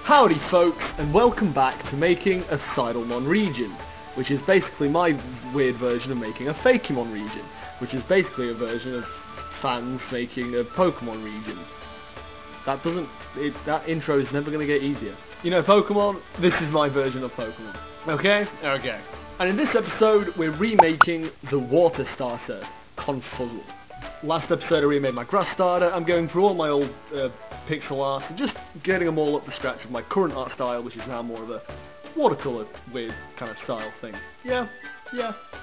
Howdy folks, and welcome back to making a Sidlemon region, which is basically my weird version of making a Fakemon region, which is basically a version of fans making a Pokemon region. That intro is never going to get easier. You know Pokemon? This is my version of Pokemon. Okay? Okay. And in this episode, we're remaking the water starter, Confuzzle. Last episode I remade my grass starter. I'm going through all my old pixel art and just getting them all up to scratch with my current art style, which is now more of a watercolour weird kind of style thing. Yeah,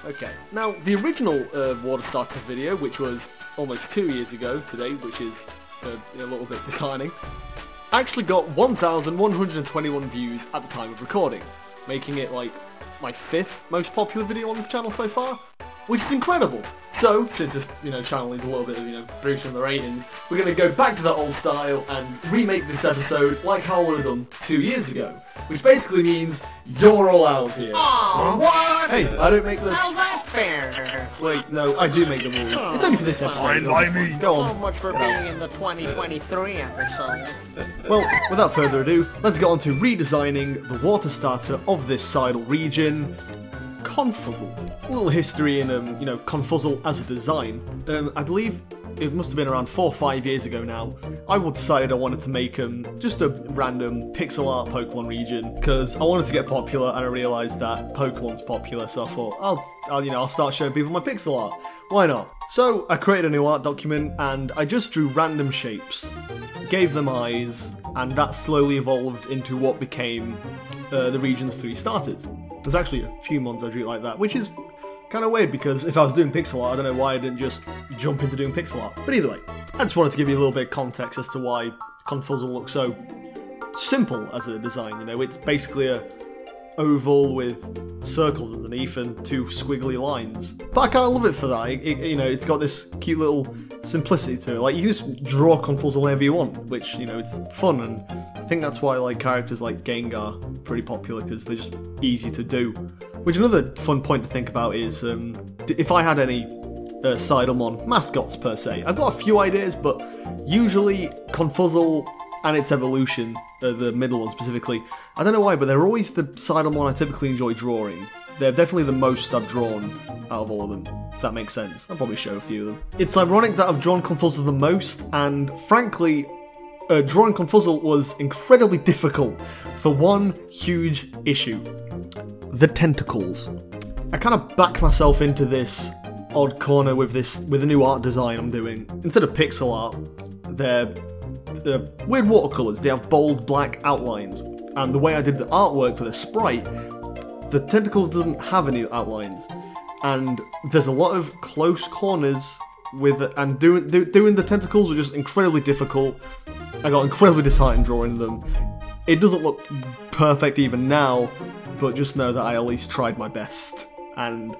okay. Now, the original water starter video, which was almost 2 years ago today, which is a little bit declining, actually got 1,121 views at the time of recording, making it like my 5th most popular video on this channel so far, which is incredible. So, since this, channel needs a little bit of, boosting the ratings, we're going to go back to that old style and remake this episode like how I would have done 2 years ago. Which basically means you're all out here. Oh, what? Hey, I don't make them. How's that fair? Wait, no, I do make them all. It's only for this episode. Fine by me. Go So on. much for being in the 2023 episode. Well, without further ado, let's get on to redesigning the water starter of this Sidle region, Confuzzle. A little history in, Confuzzle as a design. I believe it must have been around 4 or 5 years ago now. I decided I wanted to make just a random pixel art Pokemon region because I wanted to get popular, and I realised that Pokemon's popular, so I thought I'll start showing people my pixel art. Why not? So I created a new art document and I just drew random shapes, gave them eyes, and that slowly evolved into what became the region's 3 starters. There's actually a few months I drew it like that, which is kind of weird because if I was doing pixel art, I don't know why I didn't just jump into doing pixel art. But either way, I just wanted to give you a little bit of context as to why Confuzzle looks so simple as a design. It's basically a oval with circles underneath and 2 squiggly lines. But I kind of love it for that. It's got this cute little simplicity to it. Like, you can just draw Confuzzle whenever you want, which, it's fun, and I think that's why characters like Gengar are pretty popular, because they're just easy to do. Which another fun point to think about is if I had any Sidlemon mascots per se. I've got a few ideas, but usually Confuzzle and its evolution, the middle one specifically, I don't know why, but they're always the Sidlemon I typically enjoy drawing. They're definitely the most I've drawn out of all of them, if that makes sense. I'll probably show a few of them. It's ironic that I've drawn Confuzzle the most, and frankly, drawing Confuzzle was incredibly difficult for one huge issue: the tentacles. I kind of backed myself into this odd corner with a new art design I'm doing. Instead of pixel art, they're weird watercolours. They have bold black outlines, and the way I did the artwork for the sprite, the tentacles doesn't have any outlines, and there's a lot of close corners with it, and doing the tentacles was just incredibly difficult. I got incredibly disheartened drawing them. It doesn't look perfect even now, but just know that I at least tried my best. And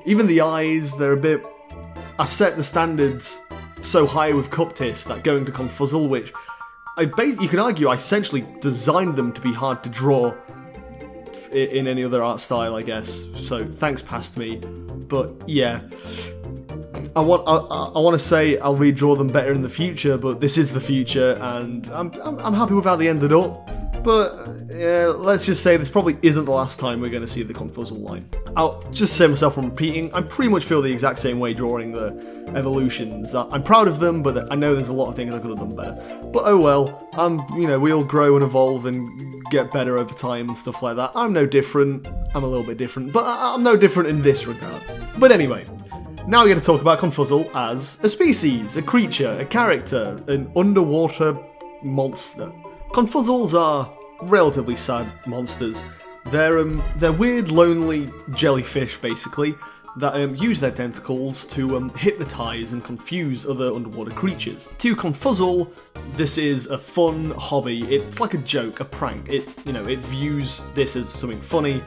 even the eyes, they're a bit... I set the standards so high with Cuptis that going to Confuzzle, which you can argue I essentially designed them to be hard to draw in any other art style, I guess. So thanks past me. But yeah, I want to say I'll redraw them better in the future, but this is the future, and I'm happy with how they ended up. But yeah, let's just say this probably isn't the last time we're going to see the Confuzzle line. I'll just save myself from repeating. I pretty much feel the exact same way drawing the evolutions. I'm proud of them, but I know there's a lot of things I could have done better. But oh well, we all grow and evolve and get better over time and stuff like that. I'm no different. I'm a little bit different, but I'm no different in this regard. But anyway, now we're going to talk about Confuzzle as a species, a creature, a character, an underwater monster. Confuzzles are relatively sad monsters. They're weird, lonely jellyfish, basically, that use their tentacles to hypnotise and confuse other underwater creatures. To Confuzzle, this is a fun hobby. It's like a joke, a prank. It views this as something funny.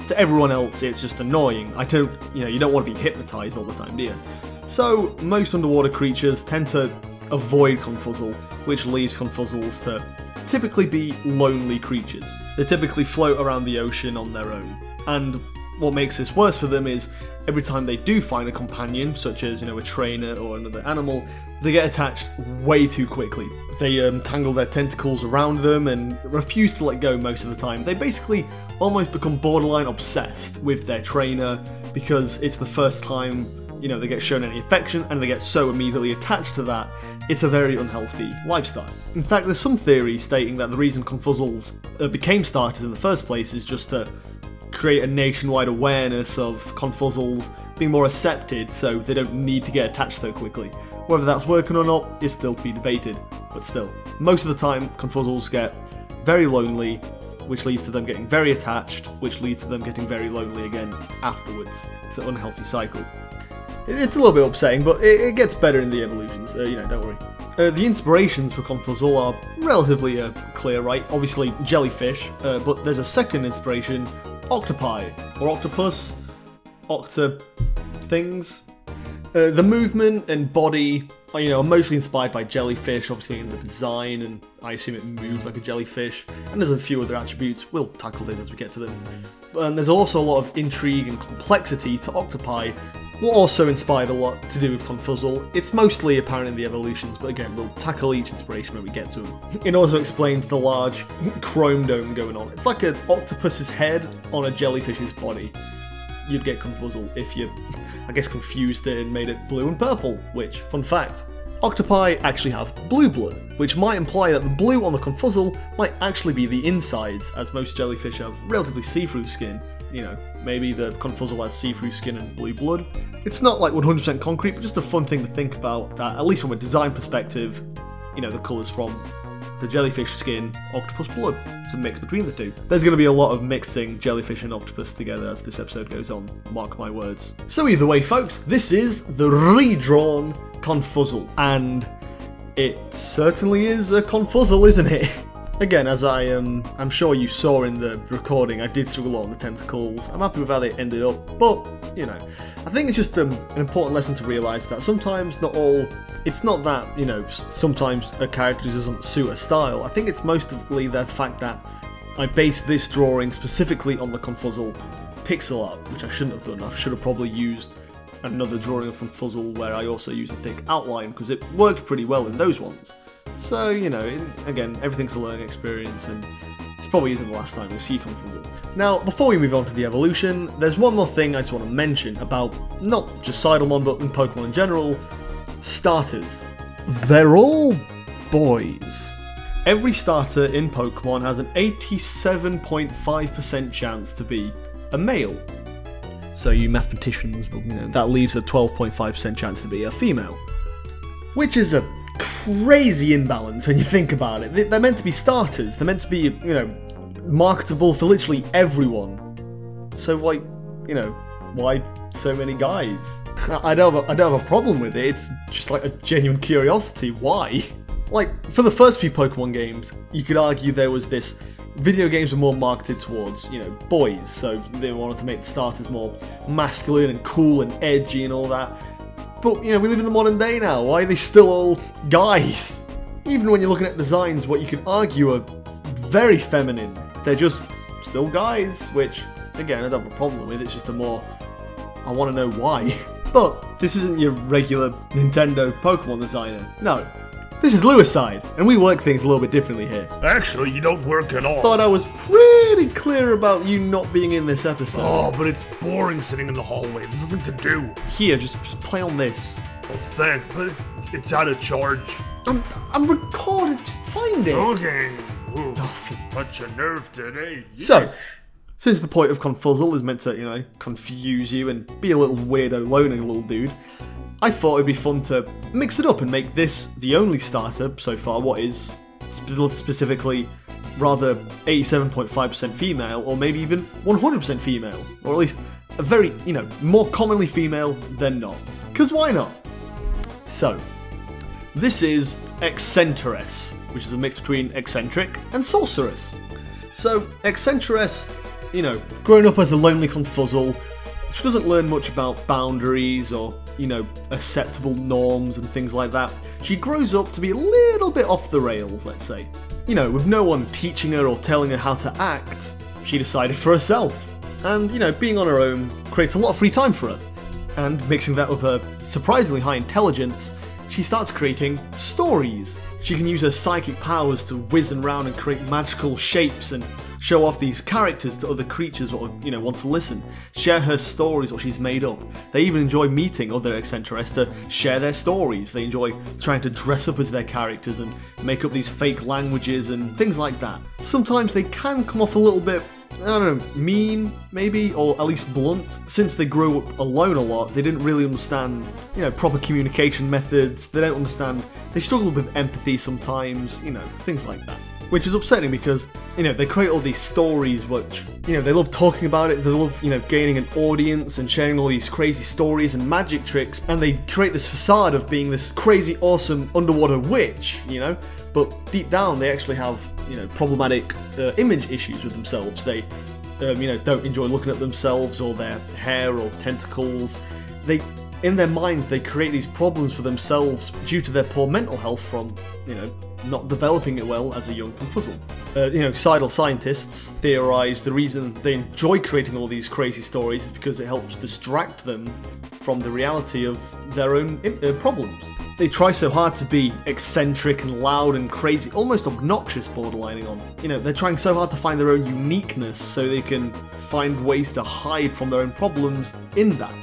To everyone else, it's just annoying. You don't want to be hypnotised all the time, do you? So most underwater creatures tend to avoid Confuzzle, which leaves Confuzzles to typically be lonely creatures. They typically float around the ocean on their own. And what makes this worse for them is every time they do find a companion, such as, a trainer or another animal, they get attached way too quickly. They tangle their tentacles around them and refuse to let go most of the time. They basically almost become borderline obsessed with their trainer because it's the first time, they get shown any affection and they get so immediately attached to that. It's a very unhealthy lifestyle. In fact, there's some theory stating that the reason Confuzzles became starters in the first place is just to create a nationwide awareness of Confuzzles being more accepted so they don't need to get attached so quickly. Whether that's working or not is still to be debated, but still. Most of the time, Confuzzles get very lonely, which leads to them getting very attached, which leads to them getting very lonely again afterwards. It's an unhealthy cycle. It's a little bit upsetting, but it gets better in the evolutions, don't worry. The inspirations for Confuzzle are relatively clear, right? Obviously jellyfish, but there's a second inspiration, octopi, or octopus, things. The movement and body are mostly inspired by jellyfish, obviously in the design, and I assume it moves like a jellyfish, and there's a few other attributes. We'll tackle these as we get to them. And there's also a lot of intrigue and complexity to octopi, what also inspired a lot to do with Confuzzle. It's mostly apparent in the evolutions, but again, we'll tackle each inspiration when we get to them. It also explains the large chrome dome going on. It's like an octopus's head on a jellyfish's body. You'd get Confuzzle if you, confused it and made it blue and purple, which, fun fact, octopi actually have blue blood, which might imply that the blue on the Confuzzle might actually be the insides, as most jellyfish have relatively see-through skin. Maybe the Confuzzle has see-through skin and blue blood. It's not like 100% concrete, but just a fun thing to think about, that at least from a design perspective, the colours from the jellyfish skin, octopus blood. It's a mix between the two. There's going to be a lot of mixing jellyfish and octopus together as this episode goes on, mark my words. So either way, folks, this is the Redrawn Confuzzle, and it certainly is a Confuzzle, isn't it? Again, as I'm sure you saw in the recording, I did struggle on the tentacles. I'm happy with how they ended up, but, I think it's just an important lesson to realise that sometimes it's not that, sometimes a character doesn't suit a style. I think it's mostly the fact that I based this drawing specifically on the Confuzzle pixel art, which I shouldn't have done. I should have probably used another drawing of Confuzzle where I also use a thick outline, because it worked pretty well in those ones. So, again, everything's a learning experience, and this probably isn't the last time we see Confuzzle. Now, before we move on to the evolution, there's one more thing I just want to mention about not just Sidlemon, but in Pokemon in general, starters. They're all boys. Every starter in Pokemon has an 87.5% chance to be a male. So you mathematicians, that leaves a 12.5% chance to be a female. Which is a crazy imbalance when you think about it. They're meant to be starters. They're meant to be, marketable for literally everyone. So, why so many guys? I don't have a problem with it. It's just like a genuine curiosity. Why? Like, for the first few Pokemon games, you could argue there was this. Video games were more marketed towards, boys. So they wanted to make the starters more masculine and cool and edgy and all that. But, we live in the modern day now. Why are they still all guys? Even when you're looking at designs, what you could argue are very feminine. They're just still guys, which, again, I don't have a problem with. It's just I want to know why. But this isn't your regular Nintendo Pokemon designer. No. This is Lewiside, and we work things a little bit differently here. Actually, you don't work at all. Thought I was pretty clear about you not being in this episode. Oh, but it's boring sitting in the hallway. There's nothing to do. Here, just play on this. Oh, thanks, but it's out of charge. I'm recorded. Just find it. Okay. Ooh, Oh, touch a nerve today. Yeah. So, since the point of Confuzzle is meant to, confuse you and be a little weirdo, lonely little dude, I thought it'd be fun to mix it up and make this the only starter so far, what is specifically rather 87.5% female, or maybe even 100% female, or at least a very, more commonly female than not. Because why not? So, this is Eccenteress, which is a mix between eccentric and sorceress. So, Eccenteress, growing up as a lonely Confuzzle, she doesn't learn much about boundaries or, acceptable norms and things like that. She grows up to be a little bit off the rails, let's say. With no one teaching her or telling her how to act, she decided for herself. And, you know, being on her own creates a lot of free time for her. And mixing that with her surprisingly high intelligence, she starts creating stories. She can use her psychic powers to whiz around and create magical shapes and show off these characters to other creatures or, you know, want to listen. Share her stories, what she's made up. They even enjoy meeting other Eccenteress to share their stories. They enjoy trying to dress up as their characters and make up these fake languages and things like that. Sometimes they can come off a little bit, I don't know, mean, maybe, or at least blunt. Since they grew up alone a lot, they didn't really understand, you know, proper communication methods. They don't understand, they struggle with empathy sometimes, you know, things like that. Which is upsetting because, you know, they create all these stories which, you know, they love talking about it, they love, you know, gaining an audience and sharing all these crazy stories and magic tricks, and they create this facade of being this crazy, awesome underwater witch, you know, but deep down they actually have, you know, problematic image issues with themselves. They, you know, don't enjoy looking at themselves or their hair or tentacles. They, in their minds, they create these problems for themselves due to their poor mental health from, you know, not developing it well as a young Confuzzle. You know, sidle scientists theorise the reason they enjoy creating all these crazy stories is because it helps distract them from the reality of their own problems. They try so hard to be eccentric and loud and crazy, almost obnoxious borderlining on. You know, they're trying so hard to find their own uniqueness so they can find ways to hide from their own problems in that.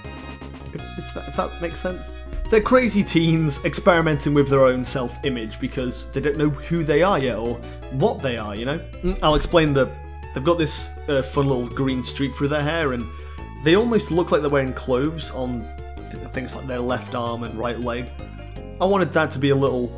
If that makes sense? They're crazy teens experimenting with their own self-image because they don't know who they are yet or what they are, you know? I'll explain that they've got this fun little green streak through their hair and they almost look like they're wearing clothes on things like their left arm and right leg. I wanted that to be a little,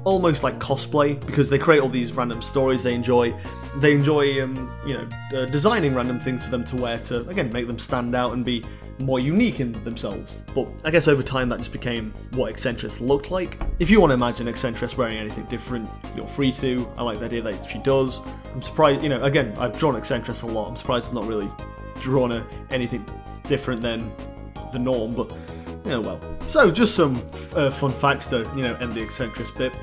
almost like cosplay, because they create all these random stories they enjoy. They enjoy, you know, designing random things for them to wear to, again, make them stand out and be more unique in themselves. But I guess over time that just became what Eccenteress looked like. If you want to imagine Eccenteress wearing anything different, you're free to. I like the idea that she does. I'm surprised, you know, again, I've drawn Eccenteress a lot. I'm surprised I've not really drawn anything different than the norm, but, you know, well. So, just some fun facts to, you know, end the Eccenteress bit.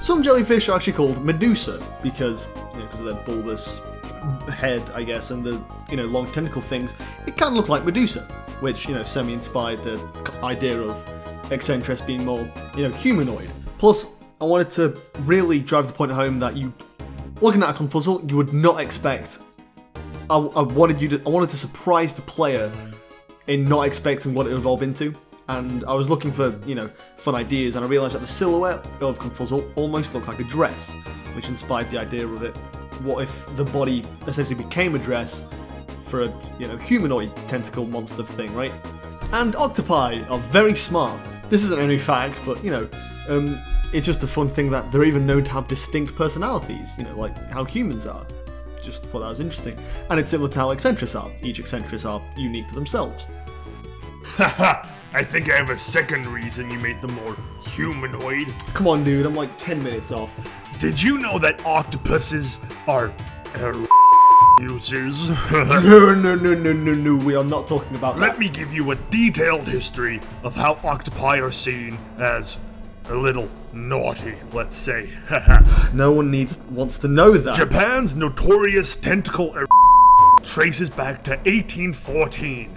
Some jellyfish are actually called Medusa because, you know, because of their bulbous head, I guess, and the, you know, long tentacle things. It can look like Medusa, which, you know, semi-inspired the idea of Eccenteress being more, you know, humanoid. Plus, I wanted to really drive the point home that you, looking at a Confuzzle, you would not expect. I wanted to surprise the player in not expecting what it would evolve into. And I was looking for, you know, fun ideas, and I realised that the silhouette of Confuzzle almost looked like a dress, which inspired the idea of it. What if the body essentially became a dress for a, you know, humanoid tentacle monster thing, right? And octopi are very smart. This isn't any fact, but, you know, it's just a fun thing that they're even known to have distinct personalities, you know, like how humans are. Just thought that was interesting. And it's similar to how Eccenteress are. Each Eccenteress are unique to themselves. Haha! I think I have a second reason you made them more humanoid. Come on, dude, I'm like 10 minutes off. Did you know that octopuses are users? No, we are not talking about that. Let me give you a detailed history of how octopi are seen as a little naughty, let's say. No one wants to know that. Japan's notorious tentacle traces back to 1814,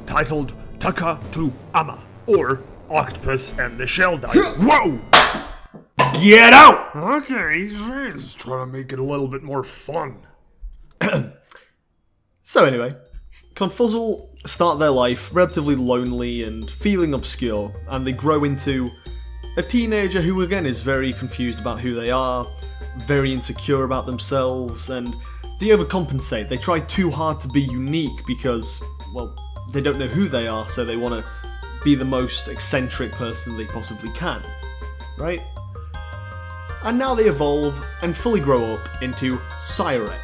titled Taka to Ama, or Octopus and the Shell Diver. Whoa! Get out! Okay, he's trying to make it a little bit more fun. So anyway, Confuzzle start their life relatively lonely and feeling obscure, and they grow into a teenager who again is very confused about who they are, very insecure about themselves, and they overcompensate. They try too hard to be unique because, well, they don't know who they are, so they want to be the most eccentric person they possibly can, right? And now they evolve and fully grow up into Sirwetch,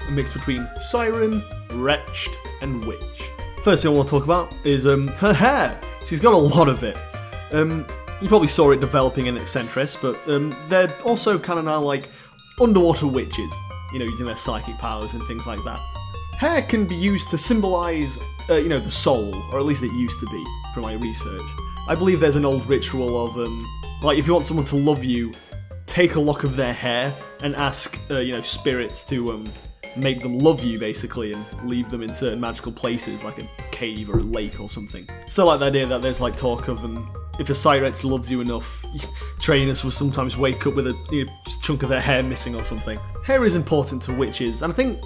a mix between Siren, Wretched, and Witch. First thing I want to talk about is her hair. She's got a lot of it. You probably saw it developing in Eccenteress, but they're also kind of now like underwater witches, you know, using their psychic powers and things like that. Hair can be used to symbolise, you know, the soul, or at least it used to be, from my research. I believe there's an old ritual of, like, if you want someone to love you, take a lock of their hair and ask, you know, spirits to make them love you, basically, and leave them in certain magical places, like a cave or a lake or something. So like the idea that there's like talk of if a Sirwetch loves you enough, trainers will sometimes wake up with a chunk of their hair missing or something. Hair is important to witches, and I think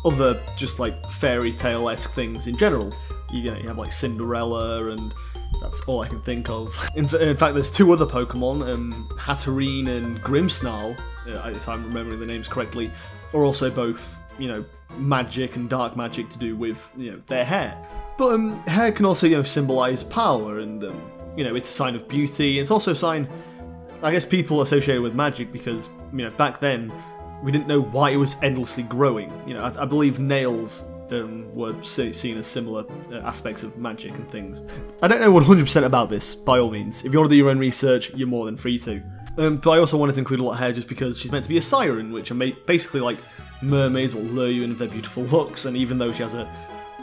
other just like fairy tale-esque things in general. You have like Cinderella, and that's all I can think of. In fact, there's two other Pokemon, Hatterene and Grimmsnarl, if I'm remembering the names correctly, are also both, magic and dark magic to do with, their hair. But hair can also, symbolise power, and it's a sign of beauty. It's also a sign, I guess, people associated with magic because, back then we didn't know why it was endlessly growing. I believe nails were seen as similar aspects of magic and things. I don't know 100% about this, by all means. If you want to do your own research, you're more than free to. But I also wanted to include a lot of hair just because she's meant to be a siren, which are basically like mermaids will lure you in with their beautiful looks, and even though she has a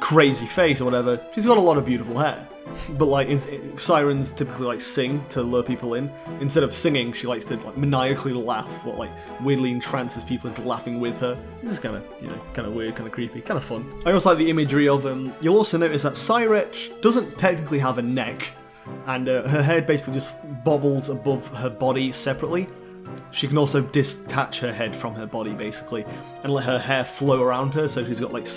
crazy face or whatever, she's got a lot of beautiful hair. But like sirens typically like sing to lure people in. Instead of singing, she likes to like maniacally laugh, what like weirdly entrances people into laughing with her. This is kind of kind of weird, kind of creepy, kind of fun. I also like the imagery of You'll also notice that Sirwetch doesn't technically have a neck, and her head basically just bobbles above her body separately. She can also detach her head from her body, basically, and let her hair flow around her, so she's got like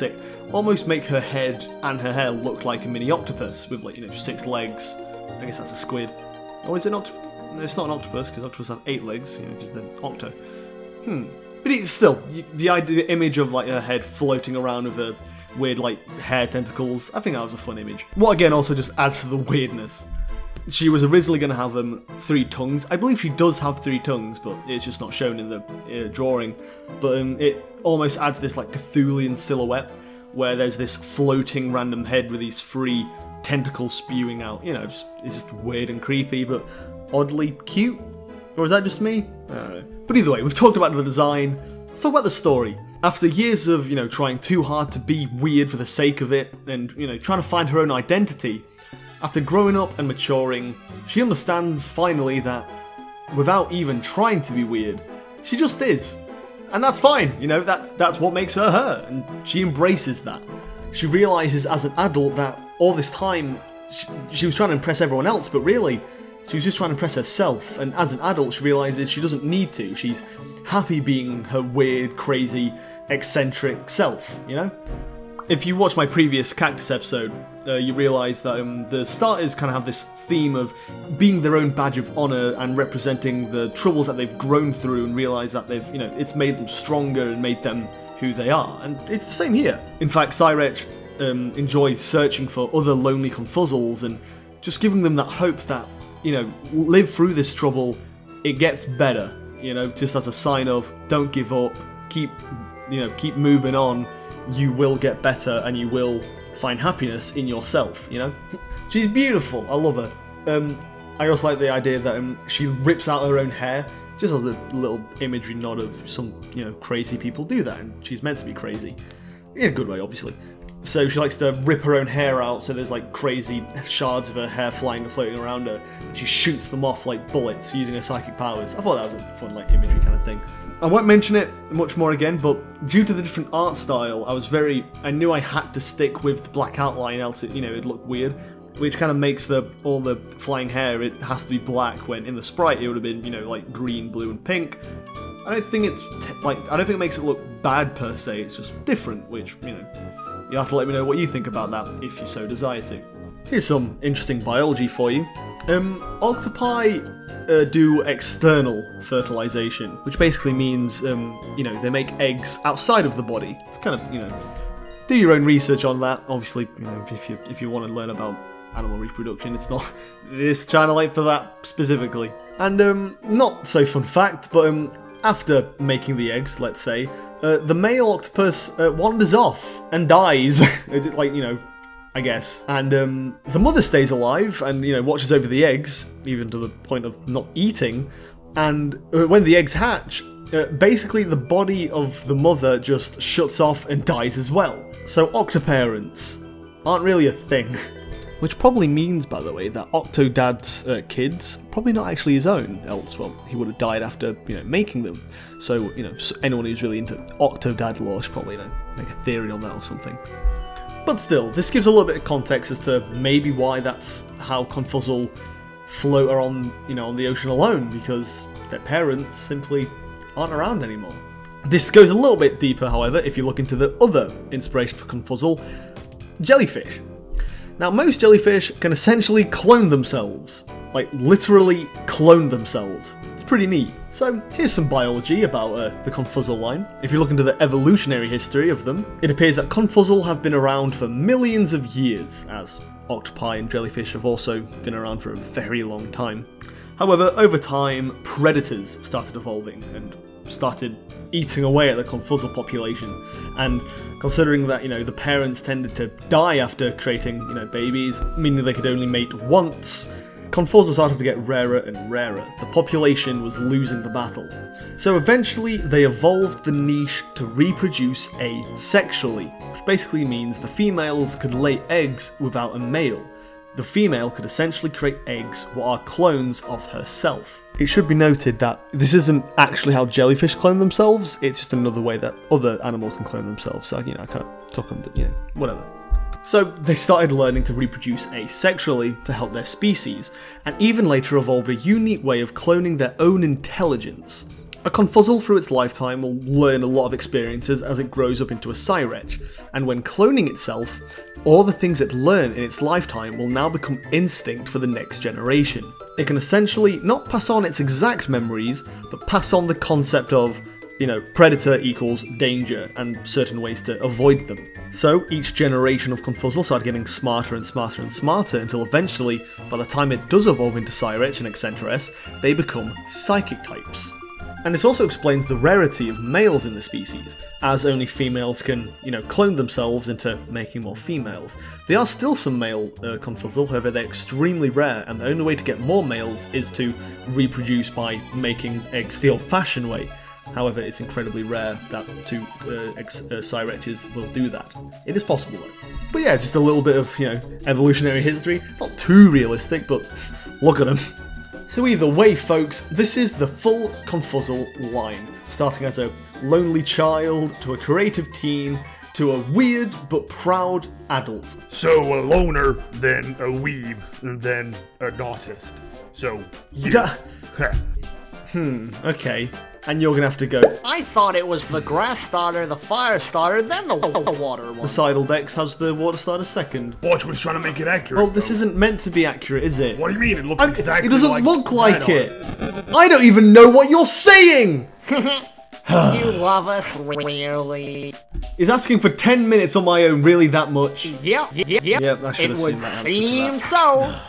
almost make her head and her hair look like a mini octopus with like 6 legs. I guess that's a squid. Or is it not? It's not an octopus because octopus have 8 legs. Just an octo. But it's still the image of like her head floating around with her weird like hair tentacles. I think that was a fun image. What again also just adds to the weirdness. She was originally going to have 3 tongues. I believe she does have 3 tongues, but it's just not shown in the drawing. But it almost adds this like Cthulhian silhouette, where there's this floating random head with these 3 tentacles spewing out. It's just weird and creepy, but oddly cute. Or is that just me? I don't know. But either way, we've talked about the design. Let's talk about the story. After years of, trying too hard to be weird for the sake of it, and, trying to find her own identity, after growing up and maturing, she understands finally that without even trying to be weird, she just is. And that's fine, that's what makes her her, and she embraces that. She realises as an adult that all this time she was trying to impress everyone else, but really she was just trying to impress herself, and as an adult she realises she doesn't need to. She's happy being her weird, crazy, eccentric self, If you watch my previous Cactus episode, you realise that the starters kind of have this theme of being their own badge of honour and representing the troubles that they've grown through, and realise that they've, it's made them stronger and made them who they are. And it's the same here. In fact, Sirwetch enjoys searching for other lonely Confuzzles and just giving them that hope that, live through this trouble, it gets better, just as a sign of don't give up, keep moving on. You will get better and you will find happiness in yourself, She's beautiful, I love her. I also like the idea that she rips out her own hair, just as a little imagery nod of some, crazy people do that, and she's meant to be crazy. In a good way, obviously. So she likes to rip her own hair out, so there's like crazy shards of her hair flying and floating around her, and she shoots them off like bullets using her psychic powers. I thought that was a fun like imagery kind of thing. I won't mention it much more again, but due to the different art style, I knew I had to stick with the black outline, else it'd look weird, which kind of makes all the flying hair, it has to be black, when in the sprite it would have been, like green, blue and pink. I don't think it makes it look bad per se, it's just different, which, you'll have to let me know what you think about that if you so desire to. Here's some interesting biology for you. Octopi do external fertilization, which basically means, they make eggs outside of the body. It's kind of, do your own research on that. Obviously, if you want to learn about animal reproduction, this channel ain't for that specifically. And not so fun fact, but after making the eggs, let's say, the male octopus wanders off and dies, I guess. And the mother stays alive and, watches over the eggs, even to the point of not eating. And when the eggs hatch, basically the body of the mother just shuts off and dies as well. So octoparents aren't really a thing. Which probably means, by the way, that Octodad's kids probably not actually his own, else, well, he would have died after, making them. So, anyone who's really into Octodad lore should probably, make a theory on that or something. But still, this gives a little bit of context as to maybe why that's how Confuzzle float on, on the ocean alone, because their parents simply aren't around anymore. This goes a little bit deeper, however, if you look into the other inspiration for Confuzzle, jellyfish. Now, most jellyfish can essentially clone themselves. Like, literally clone themselves. It's pretty neat. So, here's some biology about the Confuzzle line. If you look into the evolutionary history of them, it appears that Confuzzle have been around for millions of years, as octopi and jellyfish have also been around for a very long time. However, over time, predators started evolving and started eating away at the Confuzzle population, and considering that, the parents tended to die after creating, babies, meaning they could only mate once, Confuzzle started to get rarer and rarer. The population was losing the battle. So eventually they evolved the niche to reproduce asexually, which basically means the females could lay eggs without a male. The female could essentially create eggs what are clones of herself. It should be noted that this isn't actually how jellyfish clone themselves, it's just another way that other animals can clone themselves, so, I kind of took them, but, whatever. So, they started learning to reproduce asexually to help their species, and even later evolved a unique way of cloning their own intelligence. A Confuzzle through its lifetime will learn a lot of experiences as it grows up into a Sirwetch, and when cloning itself, all the things it learned in its lifetime will now become instinct for the next generation. It can essentially not pass on its exact memories, but pass on the concept of, predator equals danger and certain ways to avoid them. So each generation of Confuzzle started getting smarter and smarter and smarter until eventually, by the time it does evolve into Sirwetch and Eccenteress, they become psychic types. And this also explains the rarity of males in the species, as only females can, clone themselves into making more females. There are still some male Confuzzle, however they're extremely rare, and the only way to get more males is to reproduce by making eggs the old-fashioned way. However, it's incredibly rare that two Sirwetches will do that. It is possible though. But yeah, just a little bit of, evolutionary history. Not too realistic, but look at them. So either way, folks, this is the full Confuzzle line, starting as a lonely child, to a creative teen, to a weird but proud adult. So a loner, then a weeb, and then an artist. So, yeah. Okay. And you're gonna have to go. I thought it was the grass starter, the fire starter, then the water one. The Sidle Dex has the water starter second. Watch was trying to make it accurate. Well, this isn't meant to be accurate, is it? What do you mean? It looks exactly like it doesn't look like it. I don't even know what you're saying! You love us, really? Is asking for 10 minutes on my own really that much? Yep. Yep, I should have seen that answer. It would seem so.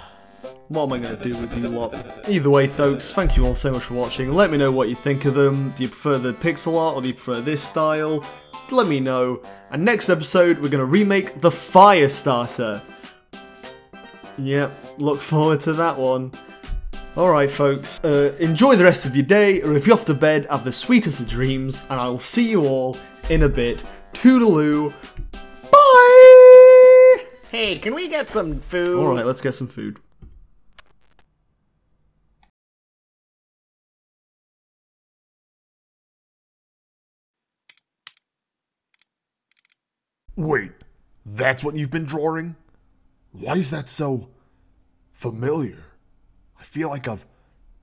What am I going to do with you lot? Either way, folks, thank you all so much for watching. Let me know what you think of them. Do you prefer the pixel art or do you prefer this style? Let me know. And next episode, we're going to remake the Fire Starter. Yep, look forward to that one. Alright, folks, enjoy the rest of your day, or if you're off to bed, have the sweetest of dreams, and I will see you all in a bit. Toodaloo. Bye! Hey, can we get some food? Alright, let's get some food. Wait, that's what you've been drawing? Why is that so familiar? I feel like I've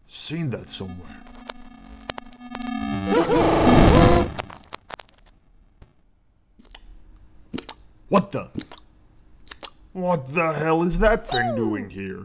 seen that somewhere. What the hell is that thing doing here?